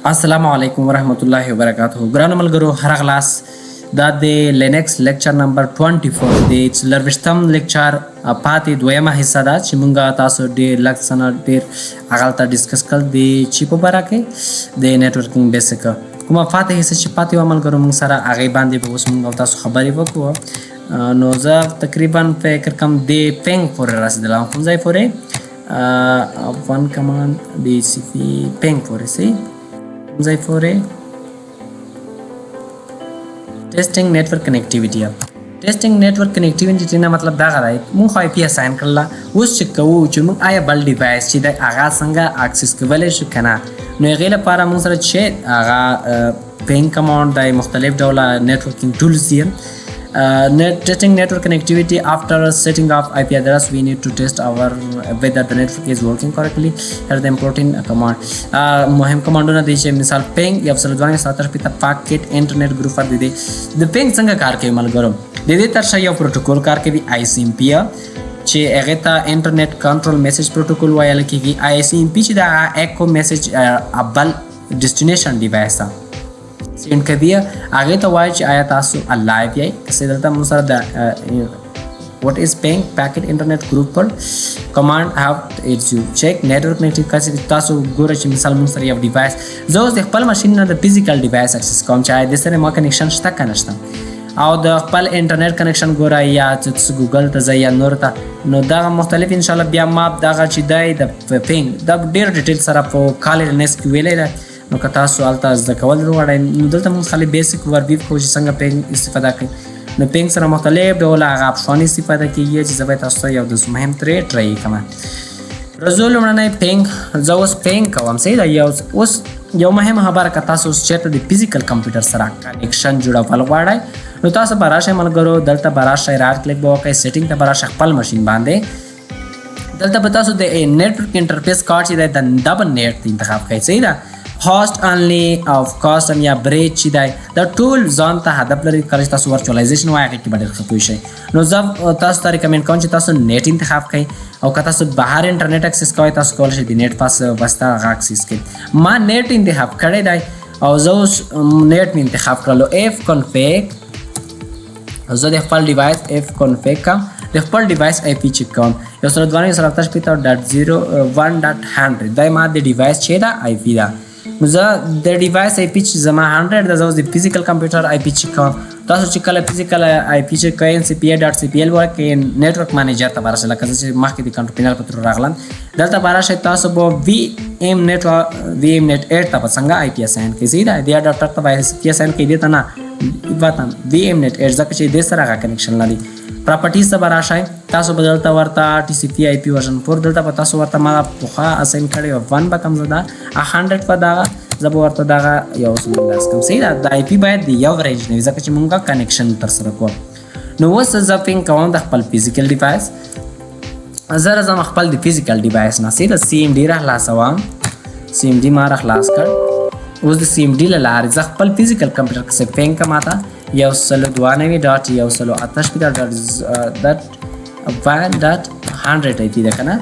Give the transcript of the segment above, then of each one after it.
السلام علیکم ورحمت الله وبرکاته. ګرانو ملګرو هر غلاس دا د لینکس لیکچر نمبر 24 د څلرویشتم لیکچر پاتې دویمه حصہ ده چې مونږ تاسو ډېر لږ څه نه ډېر هغه ته ډسکس کړل د چیپ په باره کې د نیټورکینګ بیسیک کومه پاتې حصہ چې پاتې و ملګرو مونږ سره هغې باندې به اوس مونږ تاسو خبرې وکړو. نو زه تقریبا فکر کوم د پینګ پورې رسېدلی یم. کوم ځای پورې ون کمانډ د سی پي پینګ پورې سي ځای پورې ټیسټینګ نیټورک کنیکټیویټي. ټیسټینګ نیټورک کنیکټیویټي نه مطلب دا غواړي مونږ خو آی پی اساین کړله. اوس چې کوو چې مونږ آیا بل ډیوایس چې دی هغه څنګه اکسس کولی شو که نه، نو هغې لپاره مونږ سره چې هغه پینګ کمانډ دی، مختلف ډوله نیټورکینګ ټولز دي. Testing network connectivity after setting up IP address, we need to test our whether the network is working correctly. Here the important command مهم کمانډونه دي چې مثال ping یا 277 په پاکټ انټرنیټ ګروپ پر دي. د ping څنګه کار کوي ملګرو؟ د دې ترشا یو پروتوکول کار کوي ICMP چې هغه ته انټرنیټ کنټرول میسج پروتوکول ویل کېږي. ICMP چې دا اکو میسج ابل ډیسټینیشن ډیوایس ده سینډ کوي، هغې ته وایي چې آیا تاسو لایف یئ که دلته موږ سره د what is ping packet internet group پر command have it's you check network connectivity. تاسو ګوره چې مثال موږ سره یو ډیوایس زه اوس د خپل ماشین نه د فزیکل ډیوایس اکسس کوم چې آیا د سره ما کنیکشن شته که نشته، او د خپل انټرنیټ کنیکشن ګوره یا چې ګوګل ته ځئ یا نور ته، نو دغه مختلف انشاءالله بیا ما دغه چې دی د پینګ دا ډېر ډیټیل سره په کالي لینکس کې ویلی دی. نو که تاسو هلته زده کول غواړئ نو دلته موږ خالي بیسیک وربیف کوو چې څنګه پینګ استفاده کوي. نو پینګ سره مختلف ډوله هغه اپشنې استفاده کېږي چې زه به تاسو ته یو د مهم ترې ټرای کوم. رزو لومړنی پینګ زه اوس پینګ کوم صحیح ده. اوس یو مهم خبره که تاسو اوس چېرته د فزیکل کمپیوټر سره کنیکشن جوړول غواړئ نو تاسو به راشئ ملګرو، دلته به راشئ رایټ کلیک به وکړئ، سیټینګ ته به راشئ خپل ماشین باندې. دلته به تاسو د نیټورک انټرفیس کارډ چې دی د ډبل نیټ انتخاب کړئ صحیح ده. هاست انلی آف کاستم یا بریج چې دی دا ټول ځان ته هدف لري. کله چې تاسو ورچوالایزیشن وایي هغې کې به ډېر ښه پوه شئ. نو زه تاسو ته ریکمنډ کوم چې تاسو نیټ انتخاب کړئ، او که تاسو بهر انټرنیټ اکسس کوئ تاسو کولی شئ د نیټ پاس واسطه هغه اکسس کړئ. ما نیټ انتخاب کړی دی او زه اوس نیټ مې انتخاب کړلو. ایف کنفیګ زه د خپل ډیوایس ایف کنفیګ کوم، د خپل ډیوایس آی پی چک کوم 192.168.100 دا ما د ډیوایس چې دا آی پی ده. نو زه د ډیوایس آی پی چې زما 100 ده، زه اوس د فزیکل کمپیوټر آی پی چک کوم. تاسو چې کله فزیکل آی پی چک کوئ NCPA.cpl وکړئ نیټورک مانیجر ته به راشئ. لکه زه چې مخکې د کنټرول پینل په تر راغلم دلته به راشئ، تاسو به VM net 8 ته به څنګه آی پی اساین کړئ صحیح ده. د اډاپټر ته به آی پی اساین کړئ، دې ته نه وطن VM net 8 ځکه چې دې سره هغه کنیکشن لري. پراپرټیز ته به راشئ، تاسو به دلته ورته TCP IP ورژن 4 دلته به تاسو ورته ما پخوا اساین کړی و 1 به کوم زه ده 100 په دغه زه به ورته دغه یو څومره کوم صحیح ده. د آی پی باید د یو رینج نه وي ځکه چې مونږ کنیکشن ترسره کوو. نو اوس زه پینګ کوم د خپل فزیکل ډیوایس، زه راځم خپل د فزیکل ډیوایس نه صحیح ده. CMD راخلاصوم، CMD ما راخلاص کړ. اوس د CMD له لارې زه خپل فزیکل کمپیوټر کې پینګ کوم ته 192.168.100 آی پی ده که نه.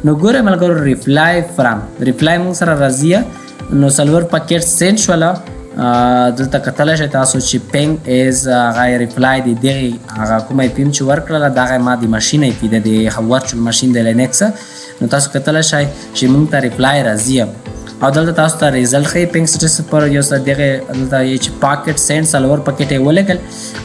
نو ګوره ملګرو ریپلای فرام ریپلای مونږ سره راځي، نو سلور پاکټ سینډ شوله. دلته کتلی شئ تاسو چې پینګ ایز هغه ریپلای دی دغې هغه کوم آی پي م چې ورکړله دغه ما د ماشین آی پي ده د ورچوال ماشین د لینکس. نو تاسو کتلی شئ چې مونږ ته ریپلای راځي، او دلته تاسو ته ریزلټ ښیي پینګ سټیټس پر یو څه دغې دلته یې چې پاکټ سینډ سلور پاکټ یې ولګل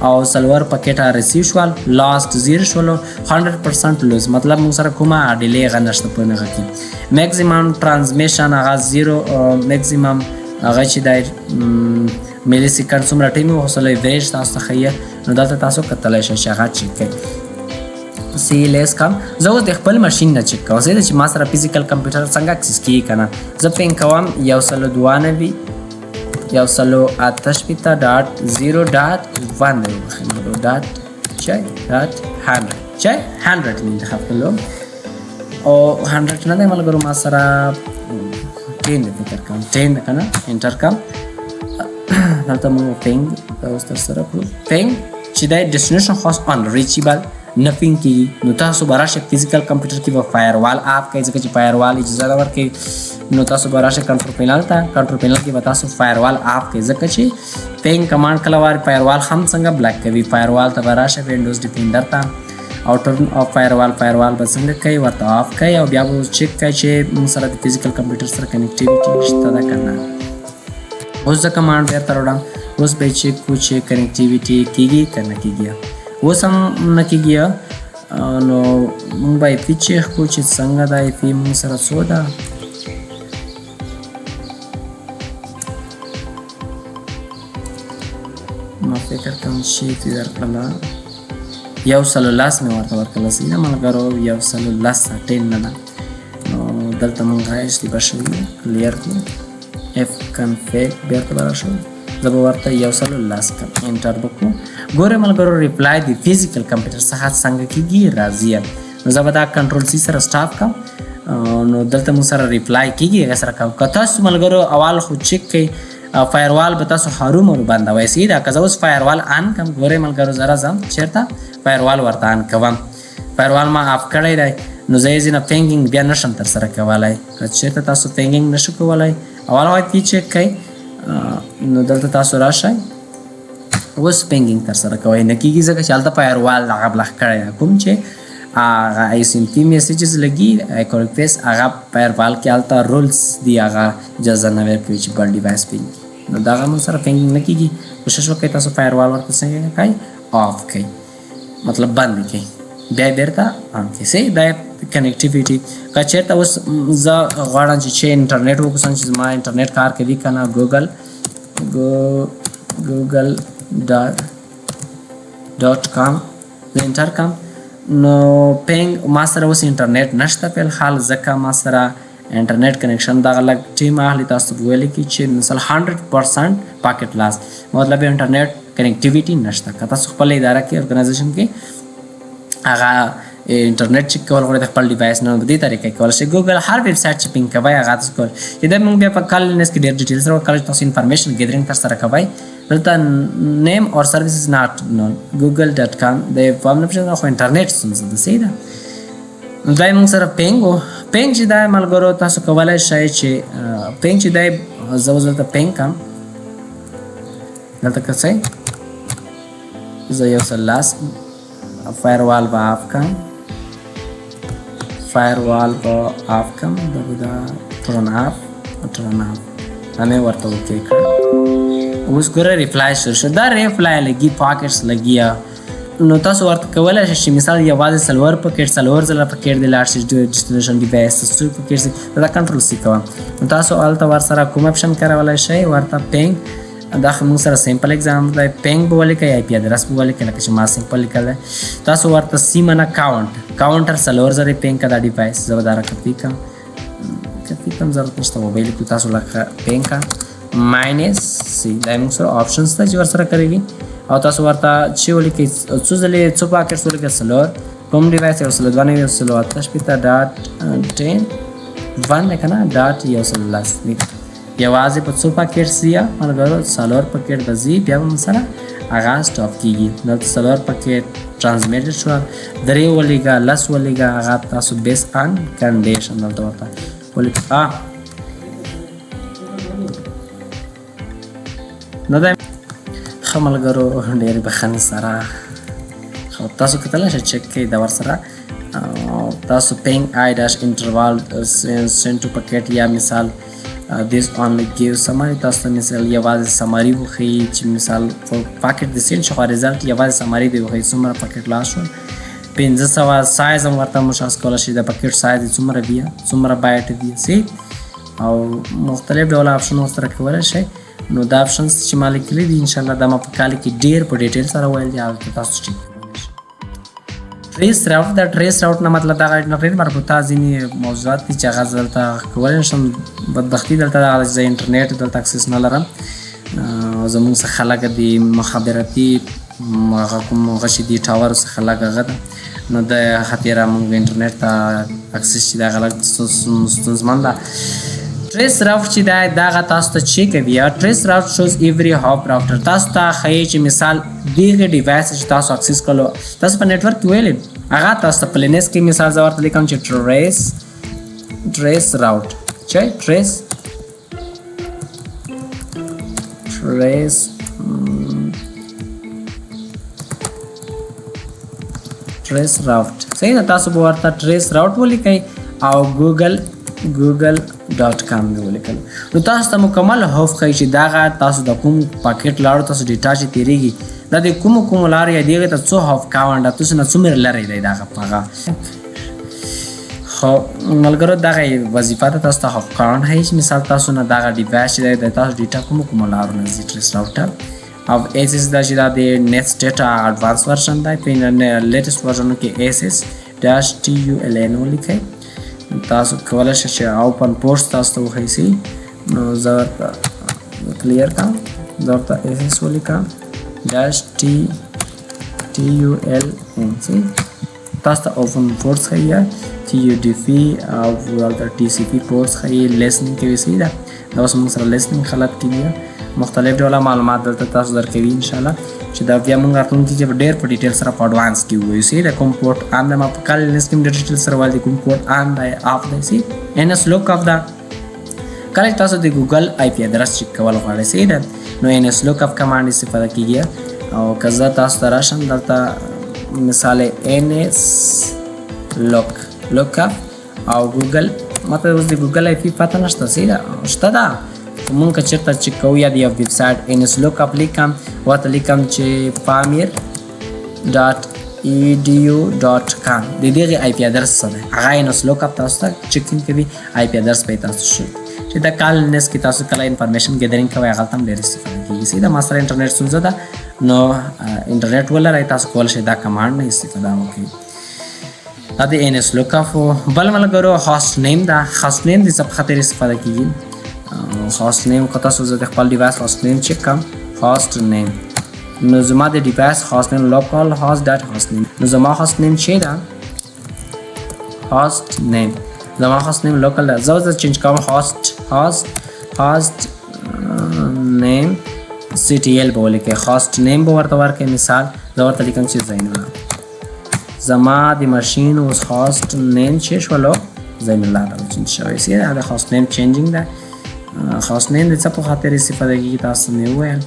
او سلور پاکټ ریسیو شول، لاست 0 شولو 100% لوز مطلب موږ سره کومه ډیلی هغه نشته په هغه کې. میکزیمم ټرانسمیشن هغه 0 میکزیمم هغه چې دی میلی سیکنډ څومره ټایم وصل ایوریج تاسو ته ښیي. نو دلته تاسو کتلی شئ چې هغه چک کړئ. CLS کم زه اوس د خپل ماشین نه چک کوم صحیح ده چې ما سره فزیکل کمپیوټر څنګه اکسس کېږي که نه. زه پینګ کوم 192.168.100 مې انتخاب کړلو او 100 نه دی ملګرو ما سره 10 فکر کوم 10 که نه انټر کوم. دلته مو پینګ اوس ترسره کړو. پینګ چې دی ډیسټینیشن خاص انریچیبل نه پینګ کیږي. نو تاسو به راشئ فزیکل کمپیوټر کې به فایروال اپ کوي ځکه چې فایروال اجازه ده ورکوي. نو تاسو به راشئ کنټرول پینل ته. کنټرول پینل کې به تاسو فایروال اپ کوي ځکه چې پینګ کمانډ کله وار فایروال هم څنګه بلاک کوي. فایروال ته به راشئ وینډوز ډیفینډر ته او ټرن اف فایروال به څنګه کوي ورته اف کوي او بیا به چیک کوي چې موږ سره د فزیکل کمپیوټر سره کنیکټیویټي شته ده که نه. اوس د کمانډ بیرته راوړم. اوس به یې چیک کړو چې کنیکټیویټي کیږي که نه کیږي. اوس هم نه کیږي نو موږ به ایپي چیک کړو چې څنګه ده ایپي موږ سره څو ده. ما فکر کوم چې ایپي درکړله 110 مې ورته ورکړله. صحیح ده ملګرو 110 نه ده. نو دلته موږ رایش دی بشوي کلیر کړو اف کنفیګ بیرته به راشو. زه به ورته 110 کړم انټر به کړو. ګورئ ملګرو ریپلای د فزیکل کمپیوټر څخه څنګه کیږي راځي. نو زه به دا کنټرول سی سره سټاپ کړم. نو دلته موږ سره ریپلای کیږي هغه سره کوم. که تاسو ملګرو اول خو چیک کړئ فایروال به تاسو هرومرو بندوئ. صحیح ده. که زه اوس فایروال آن کړم ګورئ ملګرو زره ځم چېرته فایروال ورته آن کوم. فایروال ما اف کړی دی نو زه یې ځینه پینګینګ بیا نشم ترسره کولی. که چېرته تاسو پینګینګ نشو کولی اول باید پی چیک کړئ. نو دلته تاسو راشئ اوس پینګینګ ترسره کوئ نه کېږي ځکه چې هلته فایروال هغه بلاک کړی دی. کوم چې هغه ISMP میسیجز لګي ایکورپیس هغه فایروال کې هلته رولز دي هغه اجازه نه ورکوي چې بل ډیوایس پینګ کړي. نو دغه موږ سره پینګینګ نه کېږي. کوشش وکړئ تاسو فایروال ورته څنګه کوئ آف کړئ مطلب بند کړئ بیا بیرته آن کړئ. صحیح دا کنیکټیویټي. که چېرته اوس زه غواړم چې انټرنیټ وګورم چې زما انټرنیټ کار کوي که نه ګوګل .com زه انټر کړم نو پینګ ما سره اوس انټرنیټ نشته په الحال ځکه ما سره انټرنیټ کنیکشن دغه لږ ټیم اخلي. تاسو به ویلی کې چې مثلا 100% پاکټ لاس مطلب انټرنیټ کنیکټیویټي نشته. که تاسو خپل اداره کې ارګنایزیشن کې هغه انټرنیټ چیک کول غواړئ د خپل ډیوایس نه په دې طریقه کولی شئ. ګوګل هر ویب سایټ چې پینګ کوئ هغه تاسو کوئ. چې دا موږ بیا په کالینس کې ډېر ډیټیل سره کله چې تاسو انفارمیشن ګیدرینګ ترسره کوئ دلته نیم اور سروس از ناٹ نون google.com د فارم نه پېژنه خو انټرنیټ ستونزه ده. صحیح ده. دا یې موږ سره پینګ و. پینګ چې دا ملګرو تاسو کولی شئ چې پینګ چې دا زه اوس دلته پینګ کړم دلته که څه زه 110 فایروال به آف کړم دا ټرن آف دا مې ورته اوکې کړ. اوس ګوره ریپلای شو دا ریپلای لګي پاکټس لګیا. نو تاسو ورته کولی شئ چې مثال یوازې څلور ځله پکېټ دی لاړ شي ډیسټینیشن ډیوایس څو پکېټ سي دا کنټرول سی کوم. نو تاسو هلته ورسره کوم اپشن کارولی شئ ورته پینګ دا خو موږ سره سیمپل اگزامپل دی. پینګ به ولیکئ آی پي ادرس به ولیکئ لکه چې ما سیمپل لیکلی. تاسو ورته سیمه نه کاونټر څلور ځلې پینګ کړه دا ډیوایس زه به دا راکپي کړم ضرورت نشته موبایل کې تاسو لکه پینګ کړه ماینس سی دا موږ سره آپشنز ته چې ورسره کړئ او تاسو ورته چې ولیکئ څو ځلې څو پاکټس ولیکئ څلور کوم ډیوایس 192.168.10 دی که نه .110 یوازې په څو پاکټس دی ملګرو څلور پاکټ به ځي بیا به سره هغه سټاپ کېږي. دلته څلور پاکټ ټرانسمیټډ شوه 3 ولیږه 10 ولیږه هغه تاسو بیس آن کنډیشن دلته ورته ولیکئ. نو دا ښه ملګرو ډېرې بخښنې سره خو تاسو کتلی شئ چک کړئ دا ورسره تاسو پینګ آی ډاش انټروال سینډ ټو پاکټ یا مثال this only gives summary. تاسو ته مثال یوازې سماري وښیي چې مثال پاکټ د سیل شو رزلټ یوازې سماري دی وښیي څومره پاکټ لاس شول 500 سایز هم ورته مشخص کولی شئ د پاکټ سایز څومره وي څومره بایټ وي سي او مختلف ډول آپشن ورسره کولی شئ. نو دا آپشنز چې ما لیکلي دي انشاءالله دا ما په کالي کې ډېر په ډیټیل سره ویل دي هغه تاسو ټیک ټریس راوټ دا ټریس راوټ نه مطلب دا ډېر مربوطه ځینې موضوعات دي چې هغه دلته کولی نشم بدبختي دلته زه انټرنیټ دلته اکسس نه لرم زموږ څخه خلک دي مخابراتي هغه کوم هغه چې دي ټاورو څخه لږ هغه ده نو د خاطره موږ انټرنیټ ته اکسس چې د هغه لږ ستونزمن ده. trace route چې دا غا تاسو ته چی کوي trace route shows every hop router تاسو ته خی چې مثال دیغه ډیوایس چې تاسو اکسس کولو تاسو په نتورک ویل هغه تاسو په لینکس کې مثال زه ورته لیکم چې trace route چې trace route صحیح ده تاسو به ورته trace route ولیکئ او google.com ولیکل نو تاسو ته مکمل هوف ښیي چې دغه تاسو د کوم پاکټ لاړو تاسو ډیټا چې تیریږي دا د کوم لارې یا دغه ته څو هوف کاونډ تاسو نه څومره لري دی دغه هغه خو ملګرو دغه وظیفه ته تاسو ته هوف کاونډ هیڅ مثال تاسو نه دغه ډیوایس چې د تاسو ډیټا کوم لارو نه trace راوټر او SS دا چې دا د next data advanced version دی په لیټیسټ ورژن کې SS-TULN ولیکئ تاسو کولای شئ چې اوپن پورټ تاسو ته وښیي نو زه ورته کلیر کړم زه ورته SS ولیکم -TULN تاسو ته اوپن پورټس ښیي TUDP او ورته TCP پورټس ښیي لیسنینګ کوي صحیح ده دا اوس موږ سره لیسنینګ خلط کیږي مختلف ډول معلومات دلته تاسو درکوي ان شاء الله چې دا بیا موږ راتلونکي کې ډېر په ډیټیل سره په اډوانس کې وایو چې د کوم پورټ ان د ما په کال لیست کې ډیټیل سره وایي کوم پورټ ان د اپ دی سي NS lookup دا کله تاسو د ګوګل IP ادرس چک کول غواړئ سي دا نو NS lookup کمانډ استفاده کیږي او کزه تاسو راشم دلته مثال NS lookup او ګوګل ماته اوس د ګوګل IP پته نشته سي دا شته دا مونږ چیرته چک کوو یا د یو ویب سایټ NS lookup لیکم ورته لیکم چې pamir.edu.com د دغه IP ادرس سره هغه NS lookup تاسو ته چیکینګ کوي IP ادرس په تاسو شو چې دا کال نس کې تاسو کله انفارمیشن ګیدرینګ کوي هغه تم ډیر استفاده کیږي سیده ماستر انټرنیټ ستونزه ده نو انټرنیټ ولرئ تاسو کول شئ دا کمانډ نه استفاده وکړئ دا د NS lookup بل ملګرو host name دا host name د څه په خاطر استفاده کیږي host name کو تاسو د خپل ډیوایس host name چک کوم host name نو زما د ډیوایس host name local host.host name نو زما host name چی دا host name زما host name local دا زو چینج کوم host name CTL بوله کې host name به ورته ورکې مثال زو ورته لیکم چې زینالله زما د ماشین اوس host name چې شولو زینالله دا چینج شوی سي دا host name changing دا host name د څه په خاطر استفاده کیږي تاسو نه وایل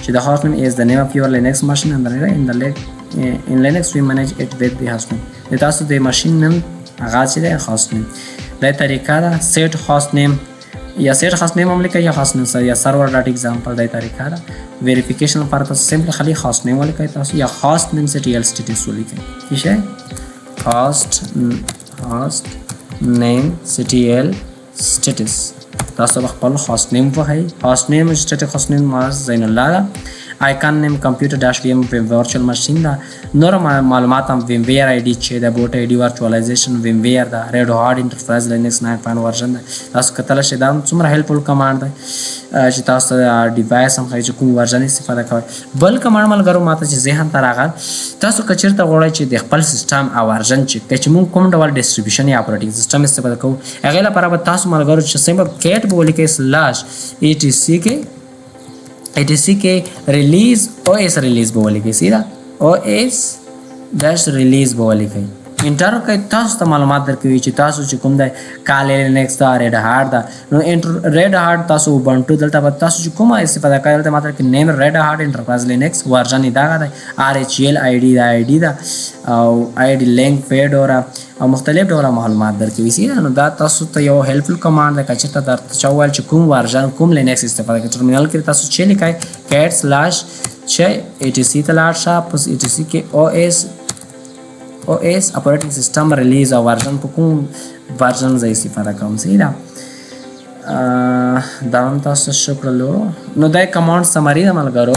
چې the host name is the name of your Linux machine and in Linux we manage it with the host name د تاسو د ماشین نیم هغه چې د host name د طریقه دا set host name یا set host name هم لیکي یا host name یا server.example د طریقه دا verification لپاره تاسو simply خالی host name ولیکئ تاسو یا host name CTL status ولیکئ ٹھیک ہے host name CTL status تاسو خپل host name وایي host name static host name ما زینالله icon name computer-vm virtual machine دا نور معلومات هم vmware id چې دا boot id virtualization vmware دا red hat enterprise linux 9.1 version دا تاسو کتل شي دا څومره helpful command دی چې تاسو ډیوایس هم خای چې کوم ورژن استفاده کوئ بل کمانډ ملګرو ماته چې ذهن ته راغل تاسو کچیرته غواړئ چې د خپل سیستم او ورژن چې موږ کوم ډول ډیسټریبیوشن یا اپریټینګ سیستم استفاده کوو هغه لپاره به تاسو ملګرو چې سیمبل کیټ بولیکئ /etc کې ریلیز OS ریلیز بولیکئ سیدا OS --release بولیکئ انټر کوي تاسو ته معلومات درکوي چې تاسو چې کوم د کالي لینکس دا ریډ هارت دا نو ریډ هارت تاسو اوبنټو دلته به تاسو چې کومه استفاده کوي دلته ماته کې نیم ریډ هارت انټرپرایز لینکس ورژن دا دی RHEL ID دا ID دا او ID لینک فیډورا او مختلف ډول معلومات درکوي سي نو دا تاسو ته یو هیلپفل کمانډ ده چې تاسو درته چوال چې کوم ورژن کوم لینکس استفاده کوي ټرمینل کې تاسو چې لیکای cat/etc ته لاړ شه پس etc کې OS operating system release او ورژن په کوم ورژن زې استفاده کوم سي دا هم تاسو شکرلو نو دا کمانډ سمری د ملګرو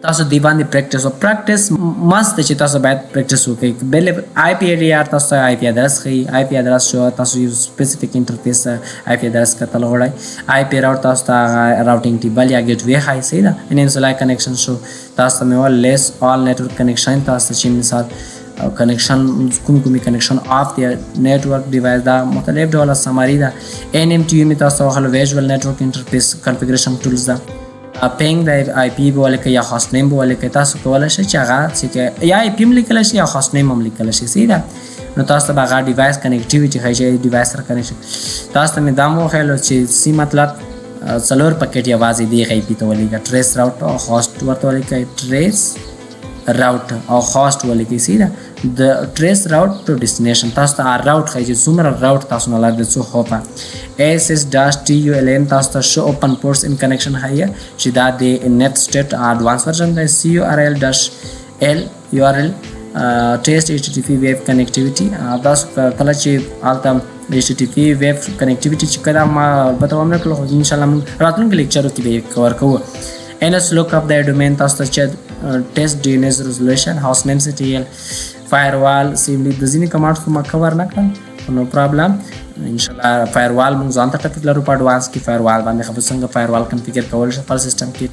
تاسو دی باندې پریکټیس مست چې تاسو باید پریکټیس وکړئ بل IP address تاسو IP address خي IP address شو تاسو یو سپیسیفیک انټرفیس IP address کتل غواړئ IP راوټ تاسو ته راوټینګ ټیبل یا ګیټ وی هاي سي دا ان انسولای کنیکشن شو تاسو مې ول لیس all network connection تاسو چې مثال کنیکشن کومي کنیکشن اف دی نیټورک ډیوایس دا مختلف ډول سماری دا NMTU می تاسو خل ویژوال نیټورک انټرفیس کنفیګریشن ټولز دا پینګ د IP به ولیکئ یا هاست نیم به ولیکئ تاسو کولای شئ چې هغه چې یا IP هم لیکلی شي یا هاست نیم هم لیکلی شي صحیح ده نو تاسو ته به هغه ډیوایس کنیکټیویټي ښایي چې ډیوایس سره کنیکټ شي تاسو ته مې دا هم وښیلو چې سی مطلب څلور پکیټ یوازې دغه IP ته ولیکئ ټریس راوټ او هاست ورته ولیکئ ټریس راوټ او هاست ولیکئ صحیح ده د ټریس راوټ ټو ډیسټینیشن تاسو ته راوټ ښایي چې څومره راوټ تاسو نه لاره د څو هوپه SS-TULN تاسو ته شو اوپن پورټس ان کنیکشن ښایي چې دا د نیټ سټیټ اډوانس ورژن دی CURL URL ټیسټ HTTP ویب کنیکټیویټي تاسو کله چې هلته HTTP ویب کنیکټیویټي چې کله ما البته هم نه کړو خو انشاءالله موږ راتلونکي لیکچرو کې به یې کور کوو NS lookup د ډومین تاسو ته چې ټیسټ DNS ریزولوشن هاوس نیم CTL فایروال سیملی د ځینې کمانډز خو ما کور نه کړم نو پرابلم انشاءالله فایروال موږ ځان ته ټاپک لرو په اډوانس کې فایروال باندې خبر څنګه فایروال کنفیګر کول شي خپل سیستم کې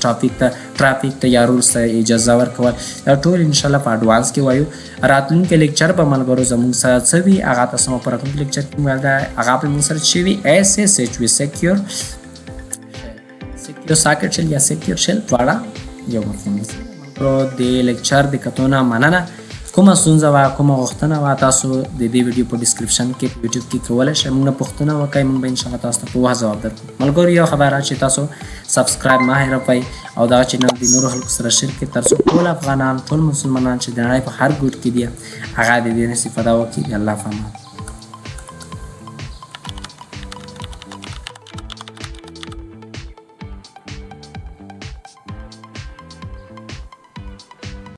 ټرافیک ته یا رولز ته اجازه ورکول دا ټول انشاءالله په اډوانس کې وایو راتلونکي لیکچر به ملګرو زموږ سره څه وي هغه تاسو په راتلونکي لیکچر کې ویل دا هغه په موږ سره چې وي SSH وي سکیور ساکټ شل یا سکیور شل دواړه یو مفهوم دي ملګرو د لیکچر د کتونه مننه کومه ستونزه وه کومه غوښتنه وه تاسو د دې ویډیو په ډسکرپشن کې په یوټیوب کې کولی شئ موږ نه پوښتنه وکړئ موږ به انشاءالله تاسو ته په وخت ځواب درکړو ملګرو یو خبره چې تاسو سبسکرایب مه هېروئ او دغه چینل د نورو خلکو سره شیر کړئ تر څو ټول افغانان ټول مسلمانان چې د نړۍ په هر ګوټ کې دي هغه د دې نه استفاده وکړي د الله په امان